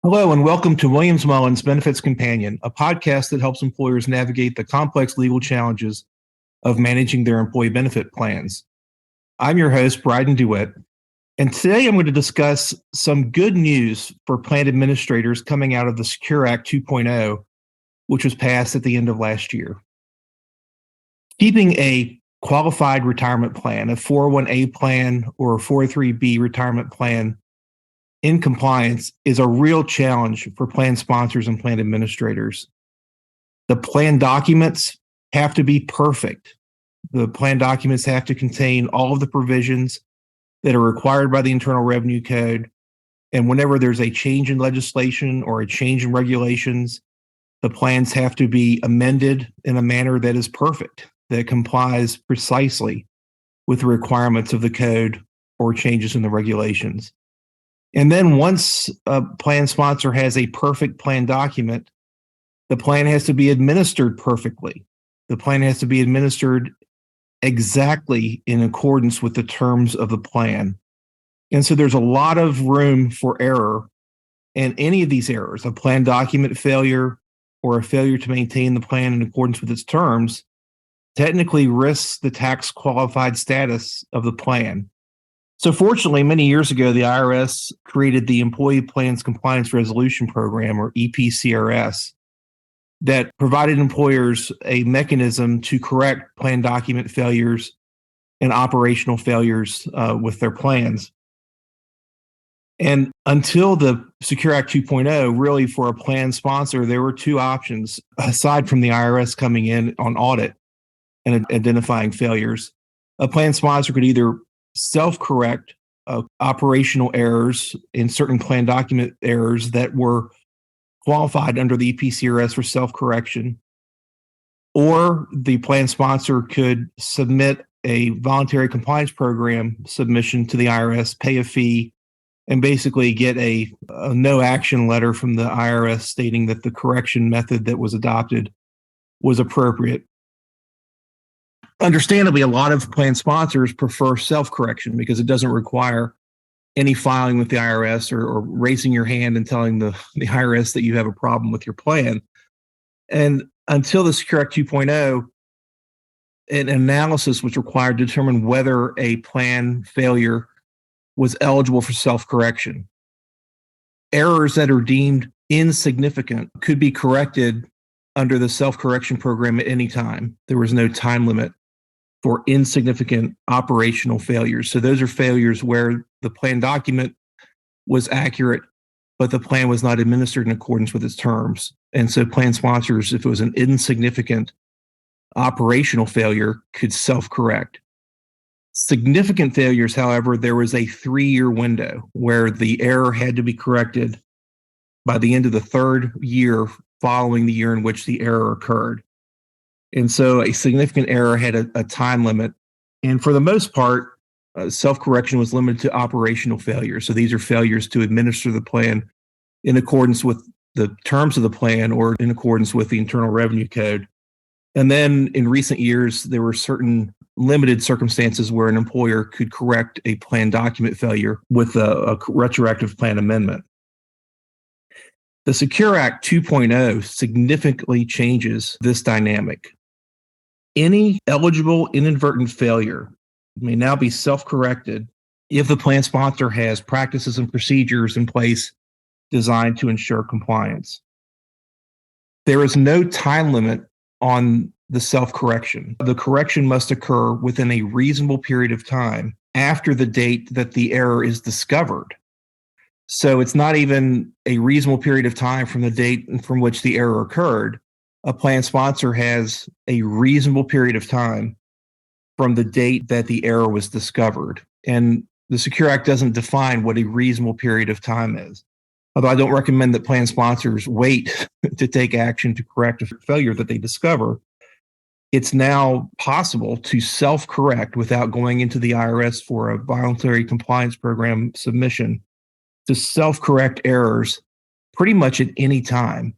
Hello, and welcome to Williams Mullen's Benefits Companion, a podcast that helps employers navigate the complex legal challenges of managing their employee benefit plans. I'm your host, Brydon DeWitt, and today I'm going to discuss some good news for plan administrators coming out of the Secure Act 2.0, which was passed at the end of last year. Keeping a qualified retirement plan, a 401A plan or a 403B retirement plan in compliance is a real challenge for plan sponsors and plan administrators. The plan documents have to be perfect. The plan documents have to contain all of the provisions that are required by the Internal Revenue Code. And whenever there's a change in legislation or a change in regulations, the plans have to be amended in a manner that is perfect, that complies precisely with the requirements of the code or changes in the regulations. And then once a plan sponsor has a perfect plan document, the plan has to be administered perfectly. The plan has to be administered exactly in accordance with the terms of the plan. And so there's a lot of room for error. And any of these errors, a plan document failure or a failure to maintain the plan in accordance with its terms, technically risks the tax qualified status of the plan. So fortunately, many years ago, the IRS created the Employee Plans Compliance Resolution Program, or EPCRS, that provided employers a mechanism to correct plan document failures and operational failures with their plans. And until the Secure Act 2.0, really for a plan sponsor, there were two options, aside from the IRS coming in on audit and identifying failures. A plan sponsor could either self-correct operational errors in certain plan document errors that were qualified under the EPCRS for self-correction, or the plan sponsor could submit a voluntary compliance program submission to the IRS, pay a fee, and basically get a no action letter from the IRS stating that the correction method that was adopted was appropriate. Understandably, a lot of plan sponsors prefer self-correction because it doesn't require any filing with the IRS or raising your hand and telling the IRS that you have a problem with your plan. And until the Secure Act 2.0, an analysis was required to determine whether a plan failure was eligible for self-correction. Errors that are deemed insignificant could be corrected under the self-correction program at any time. There was no time limit for insignificant operational failures. So those are failures where the plan document was accurate, but the plan was not administered in accordance with its terms. And so plan sponsors, if it was an insignificant operational failure, could self-correct. Significant failures, however, there was a 3-year window where the error had to be corrected by the end of the third year following the year in which the error occurred. And so a significant error had a time limit. And for the most part, self-correction was limited to operational failures. So these are failures to administer the plan in accordance with the terms of the plan or in accordance with the Internal Revenue Code. And then in recent years, there were certain limited circumstances where an employer could correct a plan document failure with a retroactive plan amendment. The Secure Act 2.0 significantly changes this dynamic. Any eligible inadvertent failure may now be self-corrected if the plan sponsor has practices and procedures in place designed to ensure compliance. There is no time limit on the self-correction. The correction must occur within a reasonable period of time after the date that the error is discovered. So it's not even a reasonable period of time from the date from which the error occurred. A plan sponsor has a reasonable period of time from the date that the error was discovered. And the Secure Act doesn't define what a reasonable period of time is. Although I don't recommend that plan sponsors wait to take action to correct a failure that they discover, it's now possible to self-correct without going into the IRS for a voluntary compliance program submission, to self-correct errors pretty much at any time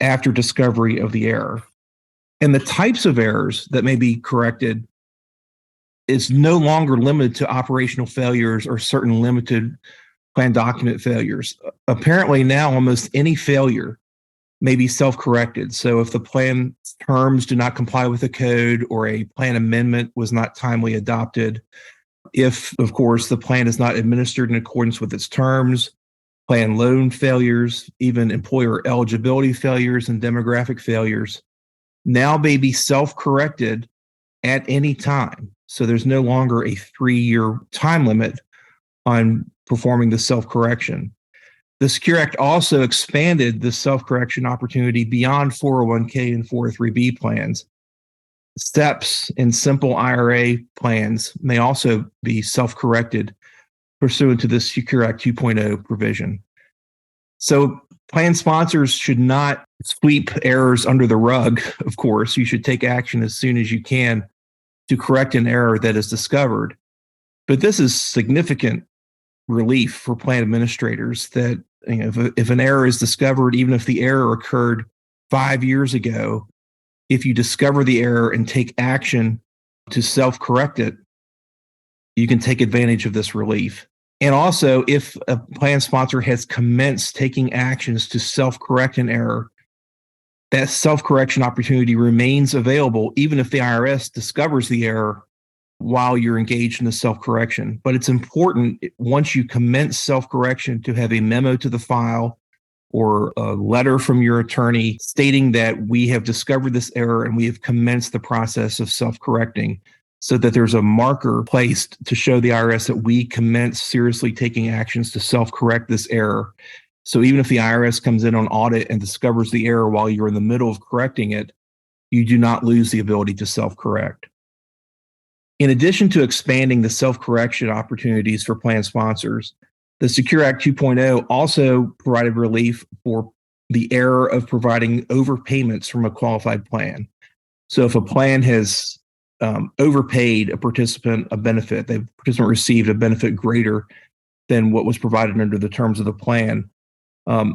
after discovery of the error. And the types of errors that may be corrected is no longer limited to operational failures or certain limited plan document failures. apparently now almost any failure may be self-corrected. So if the plan terms do not comply with the code or a plan amendment was not timely adopted, if, of course, the plan is not administered in accordance with its terms, plan loan failures, even employer eligibility failures and demographic failures, now may be self-corrected at any time. So there's no longer a 3-year time limit on performing the self-correction. The Secure Act also expanded the self-correction opportunity beyond 401k and 403b plans. SEPs in simple IRA plans may also be self-corrected pursuant to the Secure Act 2.0 provision. So plan sponsors should not sweep errors under the rug, of course. You should take action as soon as you can to correct an error that is discovered. But this is significant relief for plan administrators that if an error is discovered, even if the error occurred 5 years ago, if you discover the error and take action to self-correct it, you can take advantage of this relief. And also, if a plan sponsor has commenced taking actions to self-correct an error, that self-correction opportunity remains available even if the IRS discovers the error while you're engaged in the self-correction. But it's important once you commence self-correction to have a memo to the file or a letter from your attorney stating that we have discovered this error and we have commenced the process of self-correcting, so that there's a marker placed to show the IRS that we commence seriously taking actions to self-correct this error. So even if the IRS comes in on audit and discovers the error while you're in the middle of correcting it, you do not lose the ability to self-correct. In addition to expanding the self-correction opportunities for plan sponsors, the Secure Act 2.0 also provided relief for the error of providing overpayments from a qualified plan. So if a plan has overpaid a participant a benefit, the participant received a benefit greater than what was provided under the terms of the plan.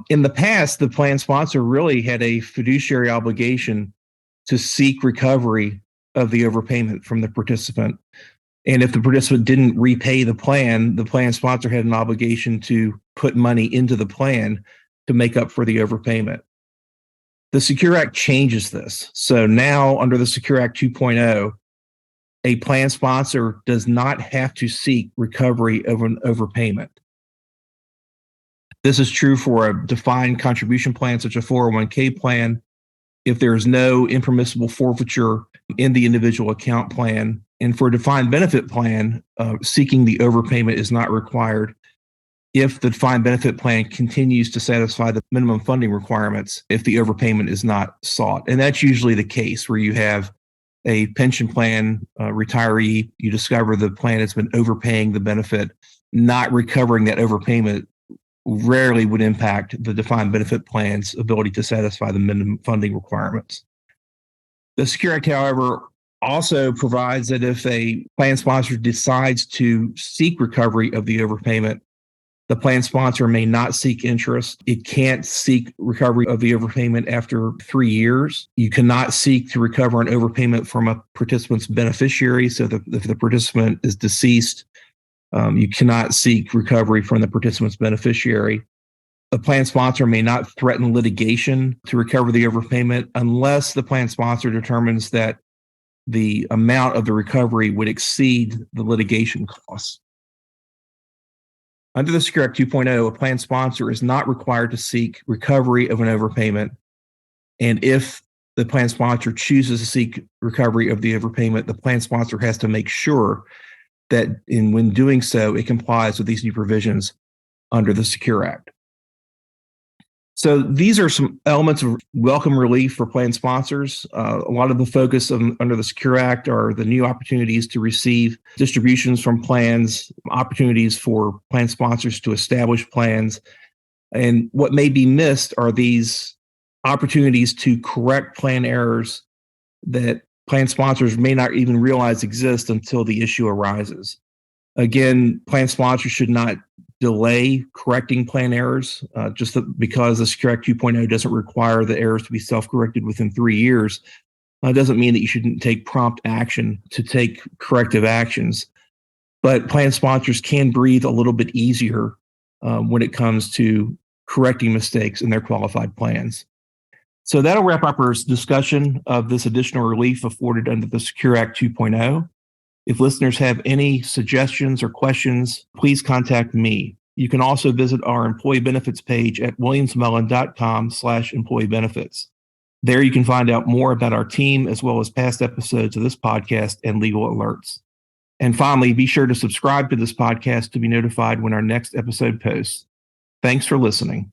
In the past, the plan sponsor really had a fiduciary obligation to seek recovery of the overpayment from the participant. And if the participant didn't repay the plan sponsor had an obligation to put money into the plan to make up for the overpayment. The Secure Act changes this. So now, under the Secure Act 2.0, a plan sponsor does not have to seek recovery of an overpayment. This is true for a defined contribution plan, such as a 401k plan, if there is no impermissible forfeiture in the individual account plan. And for a defined benefit plan, seeking the overpayment is not required if the defined benefit plan continues to satisfy the minimum funding requirements if the overpayment is not sought. And that's usually the case where you have a pension plan retiree, you discover the plan has been overpaying the benefit, not recovering that overpayment rarely would impact the defined benefit plan's ability to satisfy the minimum funding requirements. The Secure Act, however, also provides that if a plan sponsor decides to seek recovery of the overpayment, the plan sponsor may not seek interest. It can't seek recovery of the overpayment after 3 years. You cannot seek to recover an overpayment from a participant's beneficiary. So if the participant is deceased, you cannot seek recovery from the participant's beneficiary. A plan sponsor may not threaten litigation to recover the overpayment unless the plan sponsor determines that the amount of the recovery would exceed the litigation costs. Under the Secure Act 2.0, a plan sponsor is not required to seek recovery of an overpayment. And if the plan sponsor chooses to seek recovery of the overpayment, the plan sponsor has to make sure that when doing so, it complies with these new provisions under the Secure Act. So these are some elements of welcome relief for plan sponsors. A lot of the focus under the Secure Act are the new opportunities to receive distributions from plans, opportunities for plan sponsors to establish plans. And what may be missed are these opportunities to correct plan errors that plan sponsors may not even realize exist until the issue arises. Again, plan sponsors should not delay correcting plan errors because the Secure Act 2.0 doesn't require the errors to be self-corrected within 3 years. Doesn't mean that you shouldn't take prompt action to take corrective actions. But plan sponsors can breathe a little bit easier when it comes to correcting mistakes in their qualified plans. So that'll wrap up our discussion of this additional relief afforded under the Secure Act 2.0. If listeners have any suggestions or questions, please contact me. You can also visit our employee benefits page at williamsmullen.com/employee benefits. There you can find out more about our team as well as past episodes of this podcast and legal alerts. And finally, be sure to subscribe to this podcast to be notified when our next episode posts. Thanks for listening.